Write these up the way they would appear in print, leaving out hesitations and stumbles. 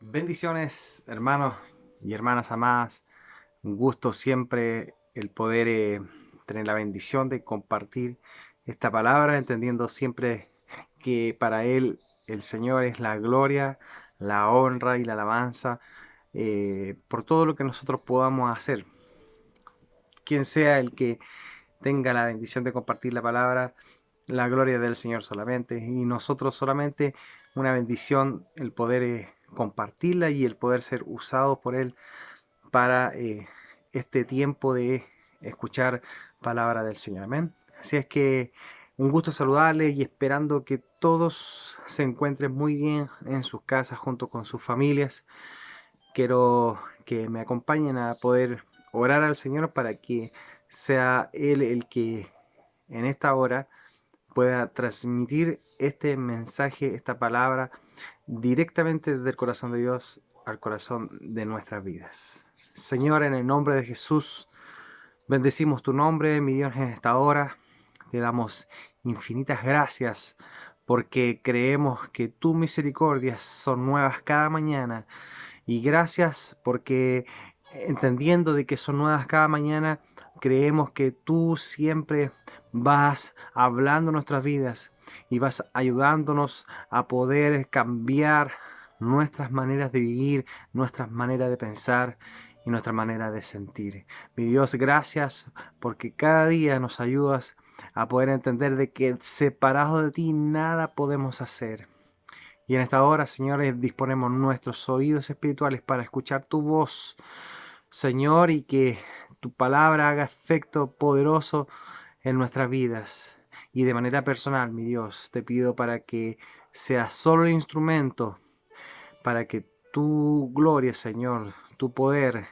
Bendiciones, hermanos y hermanas amadas. Un gusto siempre el poder tener la bendición de compartir esta palabra, entendiendo siempre que para Él el Señor es la gloria, la honra y la alabanza por todo lo que nosotros podamos hacer. Quien sea el que tenga la bendición de compartir la palabra, la gloria del Señor solamente, y nosotros solamente una bendición el poder compartirla y el poder ser usado por Él para este tiempo de escuchar palabra del Señor. Amén. Así es que un gusto saludarles y esperando que todos se encuentren muy bien en sus casas junto con sus familias. Quiero que me acompañen a poder orar al Señor para que sea Él el que en esta hora pueda transmitir este mensaje, esta palabra, directamente desde el corazón de Dios al corazón de nuestras vidas. Señor, en el nombre de Jesús, bendecimos tu nombre, mi Dios, en esta hora. Te damos infinitas gracias porque creemos que tus misericordias son nuevas cada mañana. Y gracias porque entendiendo de que son nuevas cada mañana, creemos que tú siempre vas hablando nuestras vidas y vas ayudándonos a poder cambiar nuestras maneras de vivir, nuestras maneras de pensar y nuestra manera de sentir. Mi Dios, gracias porque cada día nos ayudas a poder entender de que separados de ti nada podemos hacer. Y en esta hora, Señor, disponemos nuestros oídos espirituales para escuchar tu voz, Señor, y que tu palabra haga efecto poderoso en nuestras vidas. Y de manera personal, mi Dios, te pido para que sea solo el instrumento, para que tu gloria, Señor, tu poder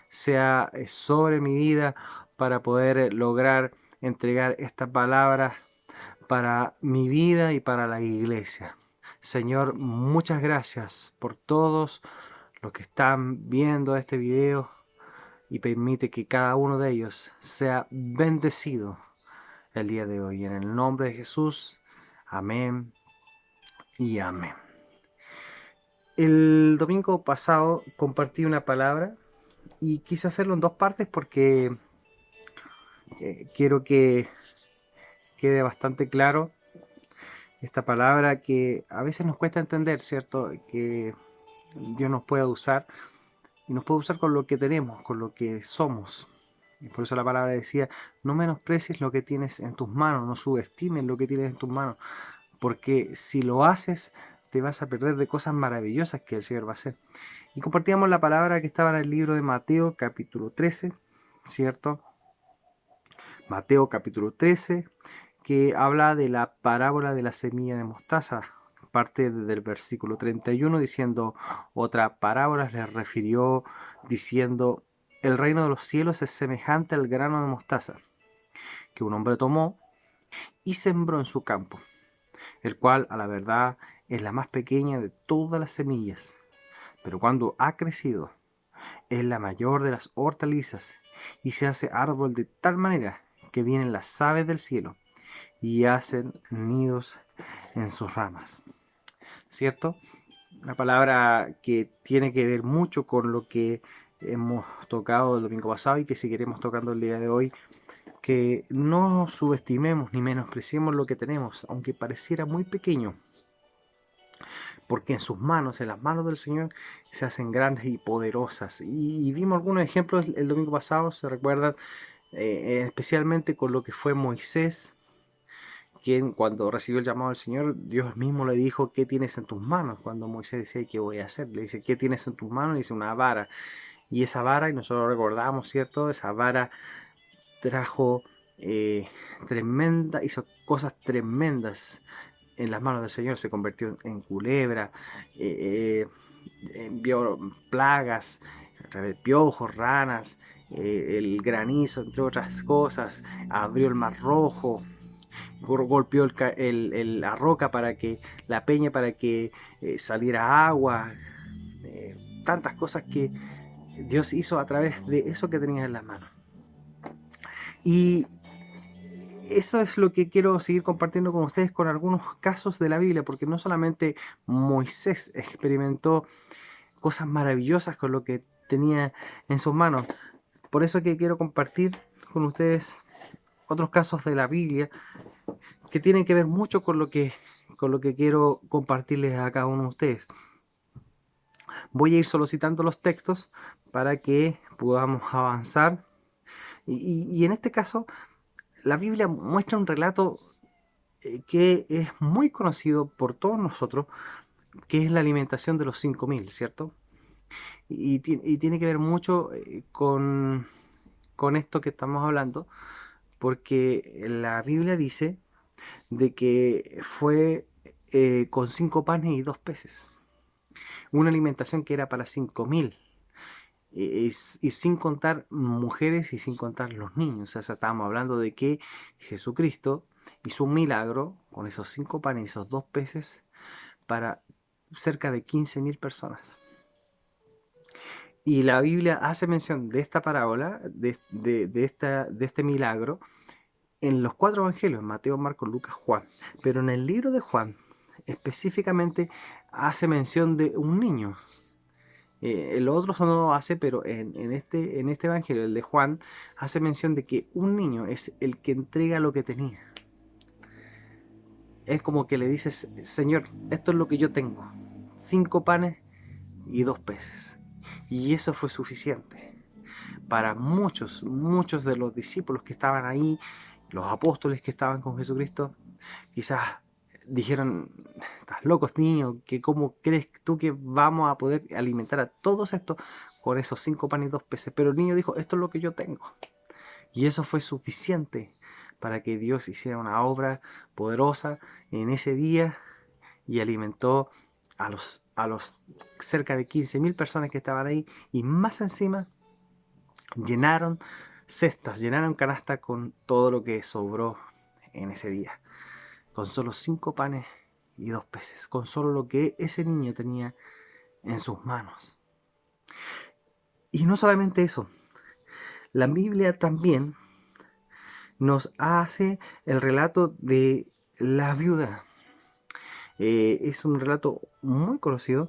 sea sobre mi vida, para poder lograr entregar esta palabra para mi vida y para la iglesia. Señor, muchas gracias por todos los que están viendo este video y permite que cada uno de ellos sea bendecido el día de hoy. En el nombre de Jesús, amén y amén. El domingo pasado compartí una palabra y quise hacerlo en dos partes porque quiero que quede bastante claro esta palabra que a veces nos cuesta entender, ¿cierto? Que Dios nos puede usar y nos puede usar con lo que tenemos, con lo que somos. Y por eso la palabra decía, no menosprecies lo que tienes en tus manos, no subestimes lo que tienes en tus manos, porque si lo haces te vas a perder de cosas maravillosas que el Señor va a hacer. Y compartíamos la palabra que estaba en el libro de Mateo capítulo 13, ¿cierto? Mateo capítulo 13, que habla de la parábola de la semilla de mostaza. Parte del versículo 31 diciendo, otra parábola les refirió diciendo, el reino de los cielos es semejante al grano de mostaza, que un hombre tomó y sembró en su campo, el cual a la verdad es la más pequeña de todas las semillas, pero cuando ha crecido es la mayor de las hortalizas y se hace árbol de tal manera que vienen las aves del cielo y hacen nidos en sus ramas. ¿Cierto? Una palabra que tiene que ver mucho con lo que hemos tocado el domingo pasado y que seguiremos tocando el día de hoy, que no subestimemos ni menospreciemos lo que tenemos, aunque pareciera muy pequeño, porque en sus manos, en las manos del Señor, se hacen grandes y poderosas. Y vimos algunos ejemplos el domingo pasado, se recuerdan, especialmente con lo que fue Moisés, quien cuando recibió el llamado del Señor, Dios mismo le dijo, ¿qué tienes en tus manos? Cuando Moisés decía, ¿qué voy a hacer? Le dice, ¿qué tienes en tus manos? Le dice, una vara. Y esa vara, y nosotros recordamos, ¿cierto? Esa vara trajo hizo cosas tremendas en las manos del Señor, se convirtió en culebra, envió plagas, a través de piojos, ranas, el granizo, entre otras cosas, abrió el mar rojo, golpeó la roca para que, la peña para que saliera agua, tantas cosas que Dios hizo a través de eso que tenía en las manos. Y eso es lo que quiero seguir compartiendo con ustedes con algunos casos de la Biblia, porque no solamente Moisés experimentó cosas maravillosas con lo que tenía en sus manos. Por eso que quiero compartir con ustedes otros casos de la Biblia que tienen que ver mucho con lo que quiero compartirles a cada uno de ustedes. Voy a ir solo citando los textos para que podamos avanzar. Y en este caso, la Biblia muestra un relato que es muy conocido por todos nosotros, que es la alimentación de los 5.000, ¿cierto? Y tiene que ver mucho con esto que estamos hablando, porque la Biblia dice de que fue con 5 panes y 2 peces. Una alimentación que era para 5.000. Y sin contar mujeres y sin contar los niños. O sea, estábamos hablando de que Jesucristo hizo un milagro con esos 5 panes y esos 2 peces para cerca de 15.000 personas. Y la Biblia hace mención de esta parábola, de este milagro, en los 4 evangelios, Mateo, Marcos, Lucas, Juan. Pero en el libro de Juan, específicamente, hace mención de un niño. El otro no lo hace, pero en este evangelio, el de Juan, hace mención de que un niño es el que entrega lo que tenía. Es como que le dices: Señor, esto es lo que yo tengo, 5 panes y 2 peces. Y eso fue suficiente para muchos de los discípulos que estaban ahí, los apóstoles que estaban con Jesucristo. Quizás dijeron: estás locos, niño, que ¿cómo crees tú que vamos a poder alimentar a todos estos con esos 5 panes y 2 peces? Pero el niño dijo: esto es lo que yo tengo. Y eso fue suficiente para que Dios hiciera una obra poderosa en ese día y alimentó a los cerca de 15.000 personas que estaban ahí, y más encima llenaron cestas, llenaron canastas con todo lo que sobró en ese día, con solo 5 panes y 2 peces, con solo lo que ese niño tenía en sus manos. Y no solamente eso, la Biblia también nos hace el relato de la viuda. Es un relato muy conocido.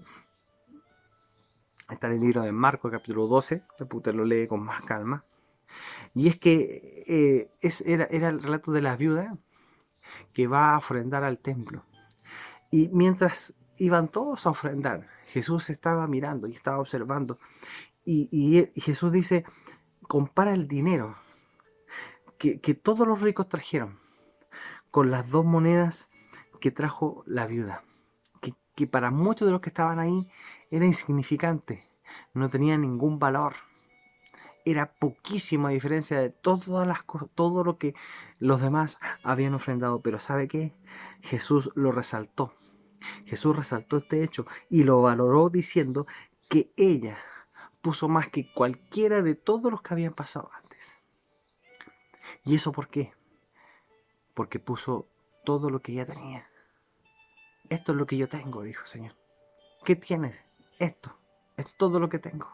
Está en el libro de Marcos, capítulo 12. Usted lo lee con más calma. Y es que era el relato de la viuda que va a ofrendar al templo. Y mientras iban todos a ofrendar, Jesús estaba mirando y estaba observando. Y Jesús dice: compara el dinero que todos los ricos trajeron con las 2 monedas que trajo la viuda. Que para muchos de los que estaban ahí era insignificante, no tenía ningún valor. Era poquísima diferencia de todo lo que los demás habían ofrendado. Pero ¿sabe qué? Jesús lo resaltó. Jesús resaltó este hecho y lo valoró diciendo que ella puso más que cualquiera de todos los que habían pasado antes. ¿Y eso por qué? Porque puso todo lo que ella tenía. Esto es lo que yo tengo, dijo el Señor. ¿Qué tienes? Esto es todo lo que tengo.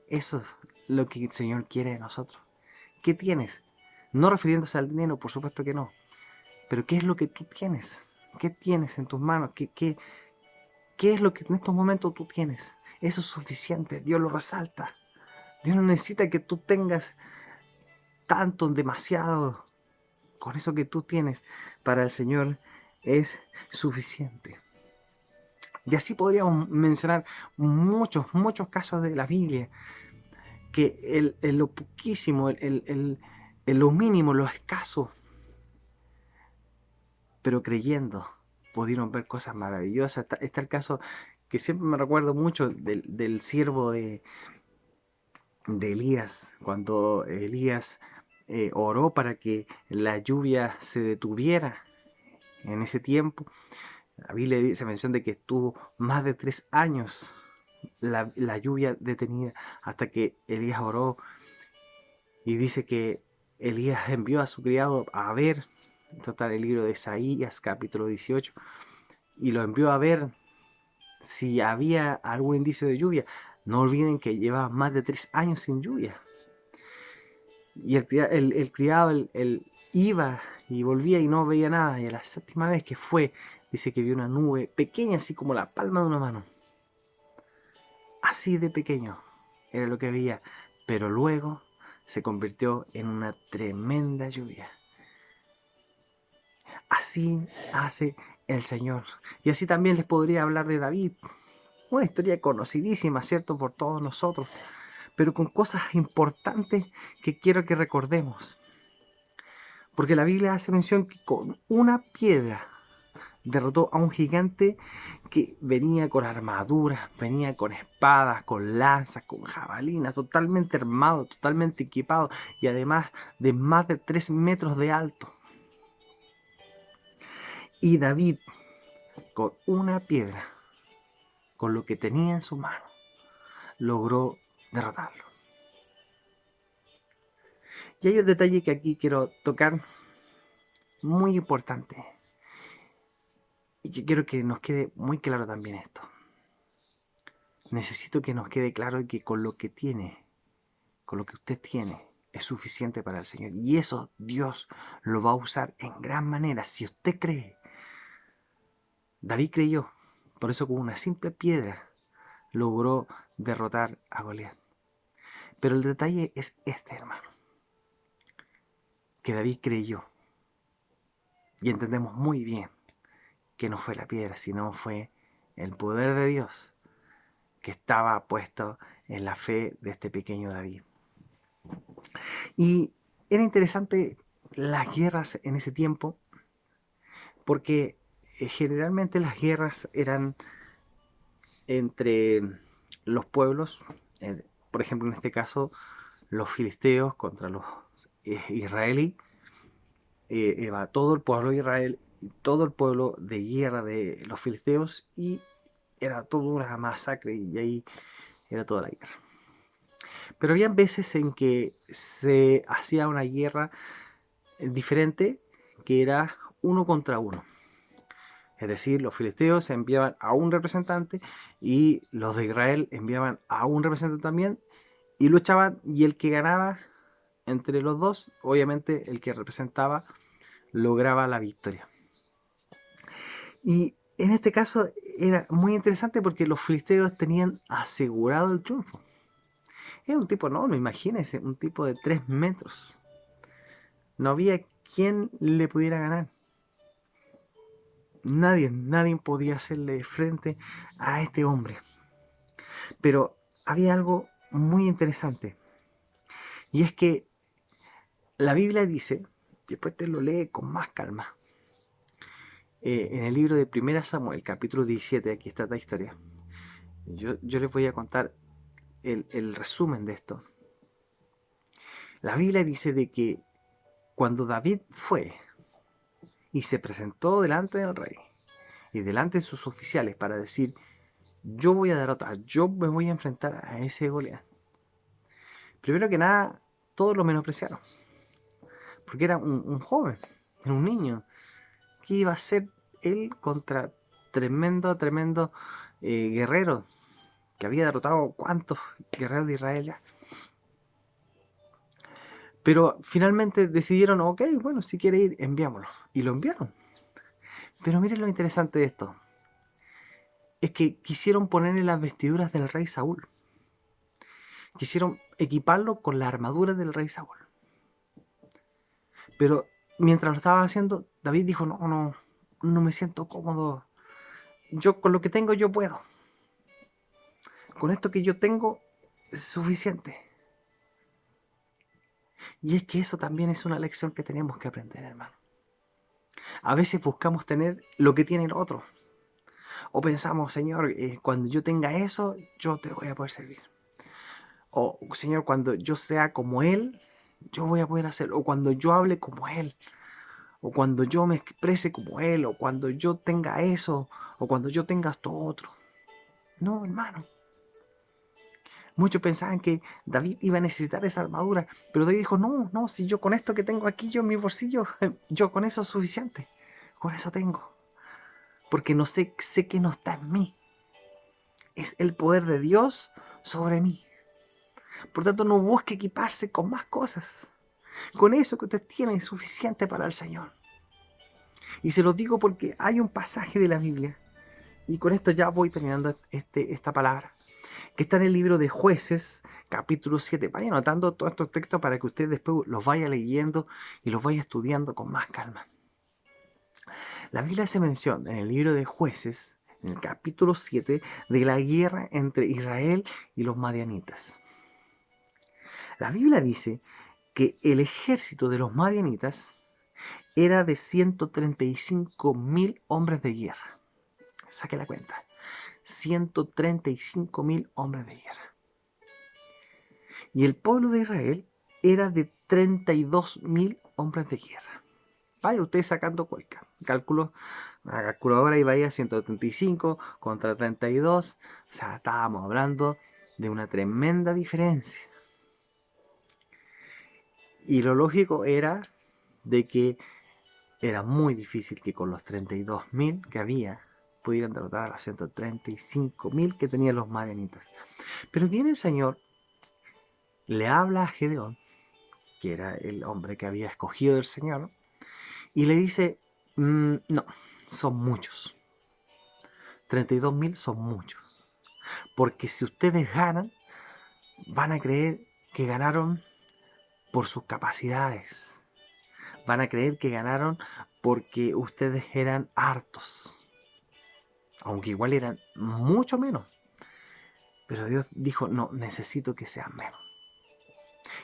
Eso es lo que el Señor quiere de nosotros. ¿Qué tienes? No refiriéndose al dinero, por supuesto que no. Pero ¿qué es lo que tú tienes? ¿Qué tienes en tus manos? ¿Qué es lo que en estos momentos tú tienes? Eso es suficiente. Dios lo resalta. Dios no necesita que tú tengas tanto, demasiado. Con eso que tú tienes, para el Señor es suficiente. Y así podríamos mencionar muchos casos de la Biblia, que en lo poquísimo, en lo mínimo, lo escaso, pero creyendo, pudieron ver cosas maravillosas. Está el caso que siempre me recuerdo mucho del siervo de Elías, cuando Elías oró para que la lluvia se detuviera en ese tiempo. La Biblia dice mención de que estuvo más de 3 años la lluvia detenida, hasta que Elías oró, y dice que Elías envió a su criado a ver. Esto está en el libro de Isaías, capítulo 18, y lo envió a ver si había algún indicio de lluvia. No olviden que llevaba más de 3 años sin lluvia. Y el criado iba y volvía y no veía nada. Y a la 7ª vez que fue, dice que vio una nube pequeña, así como la palma de una mano. Así de pequeño era lo que veía, pero luego se convirtió en una tremenda lluvia. Así hace el Señor. Y así también les podría hablar de David. Una historia conocidísima, ¿cierto?, por todos nosotros, pero con cosas importantes que quiero que recordemos. Porque la Biblia hace mención que con una piedra derrotó a un gigante que venía con armaduras, venía con espadas, con lanzas, con jabalinas, totalmente armado, totalmente equipado y además de más de 3 metros de alto. Y David, con una piedra, con lo que tenía en su mano, logró derrotarlo. Y hay un detalle que aquí quiero tocar, muy importante, y que quiero que nos quede muy claro también esto. Necesito que nos quede claro que con lo que tiene, con lo que usted tiene, es suficiente para el Señor. Y eso Dios lo va a usar en gran manera, si usted cree. David creyó, por eso con una simple piedra logró derrotar a Goliat. Pero el detalle es este, hermano, que David creyó. Y entendemos muy bien que no fue la piedra, sino fue el poder de Dios que estaba puesto en la fe de este pequeño David. Y era interesante las guerras en ese tiempo, porque generalmente las guerras eran entre los pueblos, por ejemplo en este caso los filisteos contra los israelíes, va todo el pueblo de Israel y todo el pueblo de guerra de los filisteos, y era toda una masacre y ahí era toda la guerra. Pero había veces en que se hacía una guerra diferente, que era uno contra uno. Es decir, los filisteos enviaban a un representante y los de Israel enviaban a un representante también, y luchaban, y el que ganaba entre los dos, obviamente el que representaba, lograba la victoria. Y en este caso era muy interesante porque los filisteos tenían asegurado el triunfo. Era un tipo enorme, imagínense, un tipo de 3 metros. No había quien le pudiera ganar. Nadie podía hacerle frente a este hombre. Pero había algo muy interesante. Y es que la Biblia dice, después te lo lee con más calma, en el libro de 1 Samuel, capítulo 17, aquí está esta historia. Yo les voy a contar el resumen de esto. La Biblia dice de que cuando David fue y se presentó delante del rey y delante de sus oficiales para decir, yo voy a derrotar, yo me voy a enfrentar a ese Goliat, primero que nada, todos lo menospreciaron, porque era un joven, era un niño. ¿Qué iba a ser él contra tremendo guerrero que había derrotado cuántos guerreros de Israel ya? Pero finalmente decidieron, ok, bueno, si quiere ir, enviámoslo. Y lo enviaron. Pero miren lo interesante de esto. Es que quisieron ponerle las vestiduras del rey Saúl. Quisieron equiparlo con la armadura del rey Saúl. Pero mientras lo estaban haciendo, David dijo, no me siento cómodo. Yo con lo que tengo yo puedo. Con esto que yo tengo es suficiente. Y es que eso también es una lección que tenemos que aprender, hermano. A veces buscamos tener lo que tiene el otro. O pensamos, Señor, cuando yo tenga eso, yo te voy a poder servir. O, Señor, cuando yo sea como Él, yo voy a poder hacerlo. O cuando yo hable como Él. O cuando yo me exprese como Él. O cuando yo tenga eso. O cuando yo tenga esto otro. No, hermano. Muchos pensaban que David iba a necesitar esa armadura, pero David dijo, no, si yo con esto que tengo aquí yo en mi bolsillo, yo con eso es suficiente, con eso tengo. Porque no sé que no está en mí. Es el poder de Dios sobre mí. Por tanto, no busque equiparse con más cosas. Con eso que usted tiene es suficiente para el Señor. Y se lo digo porque hay un pasaje de la Biblia, y con esto ya voy terminando esta palabra, que está en el libro de Jueces, capítulo 7. Vaya anotando todos estos textos para que usted después los vaya leyendo y los vaya estudiando con más calma. La Biblia hace mención en el libro de Jueces, en el capítulo 7, de la guerra entre Israel y los madianitas. La Biblia dice que el ejército de los madianitas era de 135.000 hombres de guerra. Saque la cuenta. 135.000 hombres de guerra. Y el pueblo de Israel era de 32.000 hombres de guerra. Vaya usted sacando cálculo, una calculadora y vaya 135 contra 32. O sea, estábamos hablando de una tremenda diferencia. Y lo lógico era de que era muy difícil que con los 32.000 que había pudieran derrotar a los 135.000 que tenían los madianitas. Pero viene el Señor, le habla a Gedeón, que era el hombre que había escogido del Señor, y le dice, no, son muchos. 32.000 son muchos. Porque si ustedes ganan, van a creer que ganaron por sus capacidades. Van a creer que ganaron porque ustedes eran hartos. Aunque igual eran mucho menos. Pero Dios dijo, no, necesito que sean menos.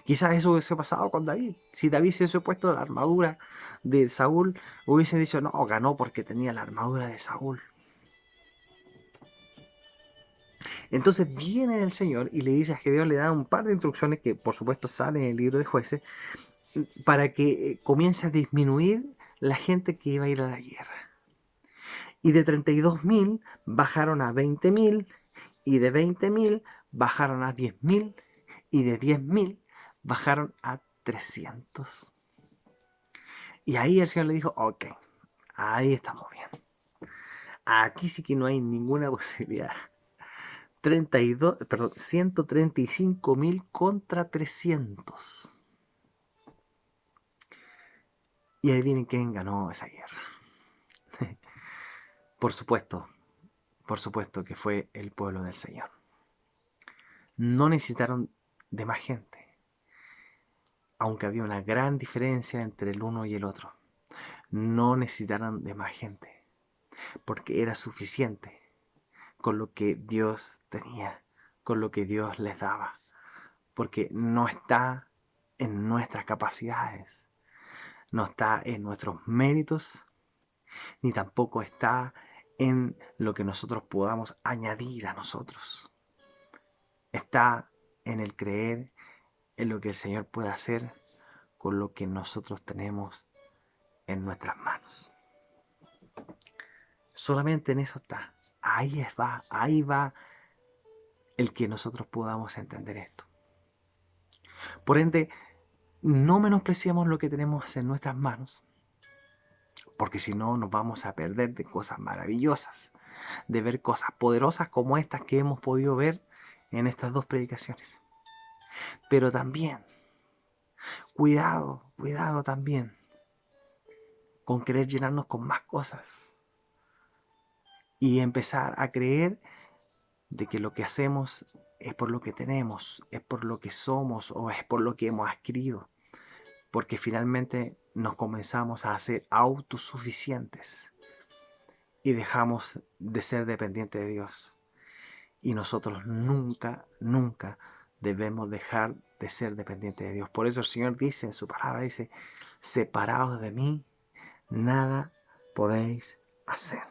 Quizás eso hubiese pasado con David. Si David se hubiese puesto la armadura de Saúl, hubiese dicho, no, ganó porque tenía la armadura de Saúl. Entonces viene el Señor y le dice a Gedeón, le da un par de instrucciones que por supuesto salen en el libro de Jueces, para que comience a disminuir la gente que iba a ir a la guerra. Y de 32.000 bajaron a 20.000, y de 20.000 bajaron a 10.000, y de 10.000 bajaron a 300. Y ahí el Señor le dijo, ok, ahí estamos bien. Aquí sí que no hay ninguna posibilidad. 135.000 contra 300. Y adivinen quién ganó esa guerra. Por supuesto que fue el pueblo del Señor. No necesitaron de más gente, aunque había una gran diferencia entre el uno y el otro. No necesitaron de más gente, porque era suficiente con lo que Dios tenía, con lo que Dios les daba, porque no está en nuestras capacidades, no está en nuestros méritos, ni tampoco está en lo que nosotros podamos añadir a nosotros. Está en el creer en lo que el Señor puede hacer con lo que nosotros tenemos en nuestras manos. Solamente en eso está. Ahí va el que nosotros podamos entender esto. Por ende, no menospreciamos lo que tenemos en nuestras manos, porque si no nos vamos a perder de cosas maravillosas, de ver cosas poderosas como estas que hemos podido ver en estas dos predicaciones. Pero también, cuidado también con querer llenarnos con más cosas y empezar a creer de que lo que hacemos es por lo que tenemos, es por lo que somos o es por lo que hemos adquirido. Porque finalmente nos comenzamos a hacer autosuficientes y dejamos de ser dependientes de Dios. Y nosotros nunca debemos dejar de ser dependientes de Dios. Por eso el Señor dice en su palabra, dice, separados de mí, nada podéis hacer.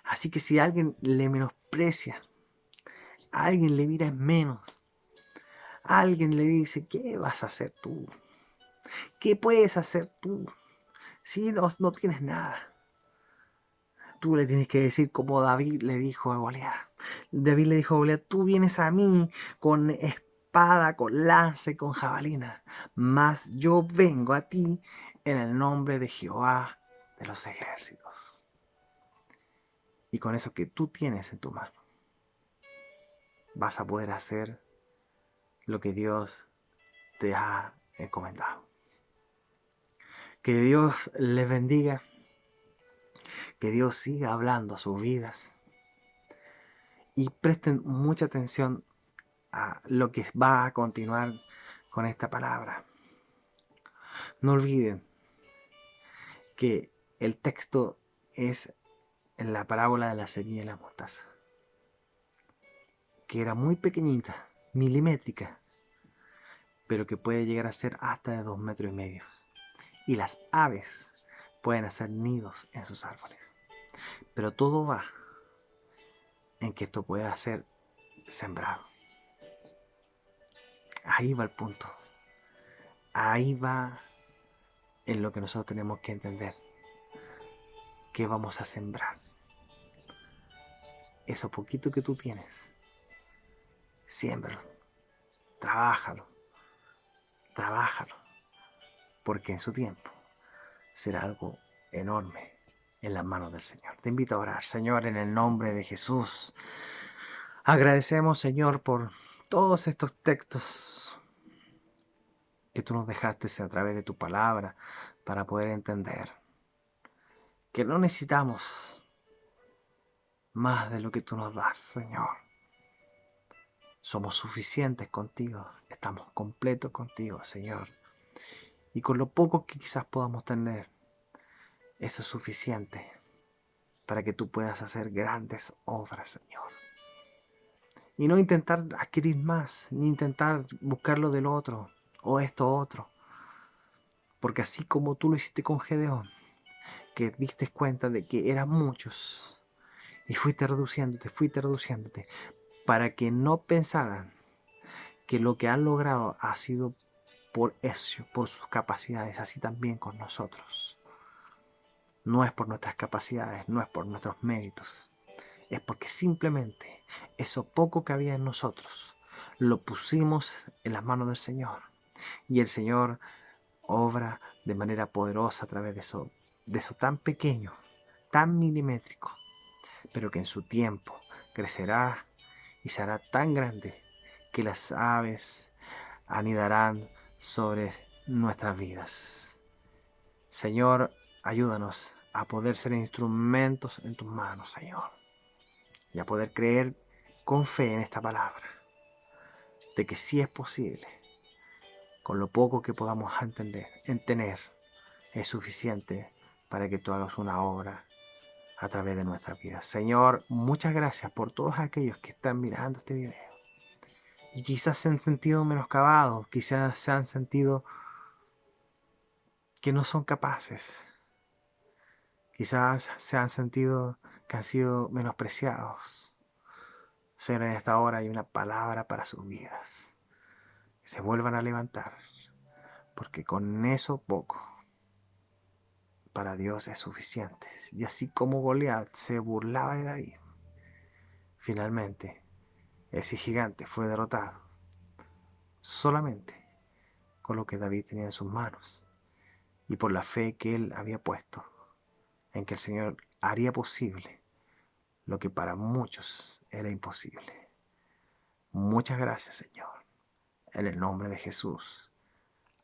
Así que si alguien le menosprecia, a alguien le mira en menos, a alguien le dice, ¿qué vas a hacer tú? ¿Qué puedes hacer tú? Si no tienes nada. Tú le tienes que decir como David le dijo a Goliat. David le dijo a Goliat, tú vienes a mí con espada, con lanza y con jabalina, mas yo vengo a ti en el nombre de Jehová de los ejércitos. Y con eso que tú tienes en tu mano, vas a poder hacer lo que Dios te ha encomendado. Que Dios les bendiga, que Dios siga hablando a sus vidas Y presten mucha atención a lo que va a continuar con esta palabra. No olviden que el texto es en la parábola de la semilla de la mostaza, que era muy pequeñita, milimétrica, pero que puede llegar a ser hasta de 2,5 metros. Y las aves pueden hacer nidos en sus árboles. Pero todo va en que esto pueda ser sembrado. Ahí va el punto. Ahí va en lo que nosotros tenemos que entender. ¿Qué vamos a sembrar? Eso poquito que tú tienes, siémbralo, trabájalo, porque en su tiempo será algo enorme en las manos del Señor. Te invito a orar. Señor, en el nombre de Jesús, agradecemos, Señor, por todos estos textos que tú nos dejaste a través de tu palabra para poder entender que no necesitamos más de lo que tú nos das, Señor. Somos suficientes contigo, estamos completos contigo, Señor. Y con lo poco que quizás podamos tener, eso es suficiente para que tú puedas hacer grandes obras, Señor. Y no intentar adquirir más, ni intentar buscar lo del otro, o esto otro. Porque así como tú lo hiciste con Gedeón, que diste cuenta de que eran muchos, y fuiste reduciéndote, para que no pensaran que lo que han logrado ha sido por eso, por sus capacidades, así también con nosotros. No es por nuestras capacidades, no es por nuestros méritos, es porque simplemente eso poco que había en nosotros lo pusimos en las manos del Señor, y el Señor obra de manera poderosa a través de eso tan pequeño, tan milimétrico, pero que en su tiempo crecerá y será tan grande que las aves anidarán sobre nuestras vidas. Señor, ayúdanos a poder ser instrumentos en tus manos, Señor, y a poder creer con fe en esta palabra, de que sí es posible, con lo poco que podamos tener, es suficiente para que tú hagas una obra a través de nuestras vidas. Señor, muchas gracias por todos aquellos que están mirando este video y quizás se han sentido menoscabados, quizás se han sentido que no son capaces, quizás se han sentido que han sido menospreciados. Señor, en esta hora hay una palabra para sus vidas, que se vuelvan a levantar, porque con eso poco para Dios es suficiente. Y así como Goliat se burlaba de David, finalmente ese gigante fue derrotado solamente con lo que David tenía en sus manos y por la fe que él había puesto en que el Señor haría posible lo que para muchos era imposible. Muchas gracias, Señor, en el nombre de Jesús.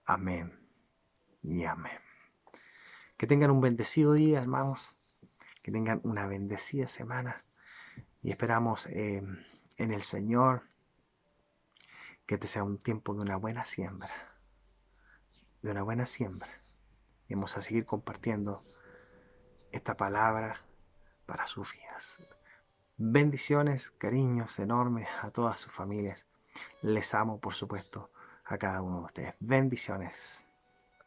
Amén y amén. Que tengan un bendecido día, hermanos, que tengan una bendecida semana y esperamos en el Señor que este sea un tiempo de una buena siembra, y vamos a seguir compartiendo esta palabra para sus vidas. Bendiciones, cariños enormes a todas sus familias. Les amo, por supuesto, a cada uno de ustedes. Bendiciones.